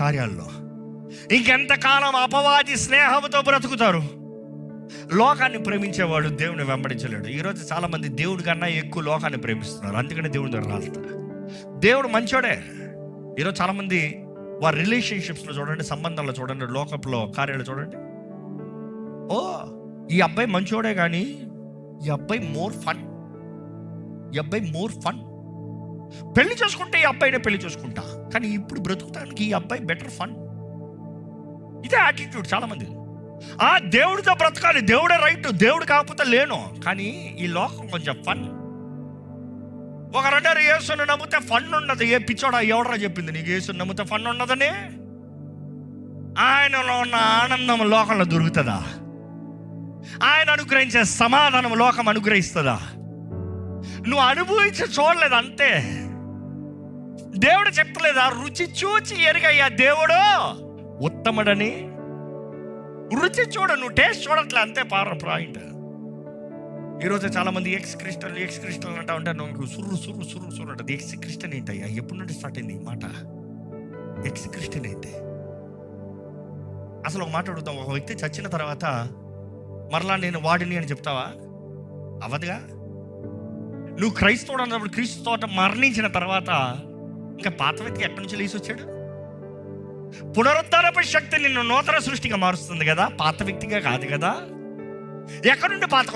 కార్యాల్లో ఇంకెంతకాలం అపవాది స్నేహంతో బ్రతుకుతారు? లోకాన్ని ప్రేమించేవాడు దేవుని వెంబడించలేడు. ఈరోజు చాలా మంది దేవుడి కన్నా ఎక్కువ లోకాన్ని ప్రేమిస్తున్నారు, అందుకని దేవుడి దగ్గర రాలుతారు. దేవుడు మంచోడే. ఈరోజు చాలా మంది వారి రిలేషన్షిప్స్లో చూడండి, సంబంధాల్లో చూడండి, లోకంలో కార్యాలు చూడండి. ఓ ఈ అబ్బాయి మంచోడే, కానీ ఈ అబ్బాయి మోర్ ఫన్, ఈ అబ్బాయి మోర్ ఫన్. పెళ్లి చేసుకుంటే ఈ అబ్బాయినే పెళ్లి చేసుకుంటా, కానీ ఇప్పుడు బ్రతుకుతానికి ఈ అబ్బాయి బెటర్ ఫన్. ఇదే యాటిట్యూడ్ చాలా మంది. దేవుడితో బ్రతకాలి, దేవుడే రైట్, దేవుడు కాకపోతే లేను, కానీ ఈ లోకం కొంచెం ఫన్. ఒకరంటారు యేసుని నమ్మితే ఫన్ ఉండదు. ఏ పిచ్చోడా ఎవడరా చెప్పింది నీకు యేసుని నమ్మితే ఫన్ ఉండదని? ఆయనలో ఉన్న ఆనందం లోకంలో దొరుకుతుందా? ఆయన అనుగ్రహించే సమాధానం లోకం అనుగ్రహిస్తుందా? నువ్వు అనుభవించి చూడలేదు అంతే. దేవుడు చెప్పలేదా, రుచి చూచి ఎరుగయ్యా దేవుడు ఉత్తముడని? రుచి చూడ, నువ్వు టేస్ట్ చూడట్లే అంతే. పాయింట్. ఈరోజు చాలా మంది ఎక్స్ క్రిస్టల్ అంటా ఉంటారు. నువ్వు సుర్రు సుర్రు సుర్రు సుర్రు అంటది. ఎక్స్ క్రిస్టియన్ ఏంటయ్యా? ఎప్పటి నుండి స్టార్ట్ అయింది ఈ మాట? ఎక్స్ క్రిస్టియన్ అయితే అసలు ఒక మాట అడుగుతాం, ఒక వ్యక్తి చచ్చిన తర్వాత మరలా నేను వాడిని అని చెప్తావా? అవదుగా. నువ్వు క్రైస్తవుడు అన్నప్పుడు క్రీస్తుతో మరణించిన తర్వాత ఇంకా పాత వ్యక్తి ఎక్కడి నుంచి లేచి వచ్చాడు? పునరుద్ధరణపై శక్తి నిన్ను నూతన సృష్టిగా మారుస్తుంది కదా, పాత వ్యక్తిగా కాదు కదా. ఎక్కడి నుండి పాత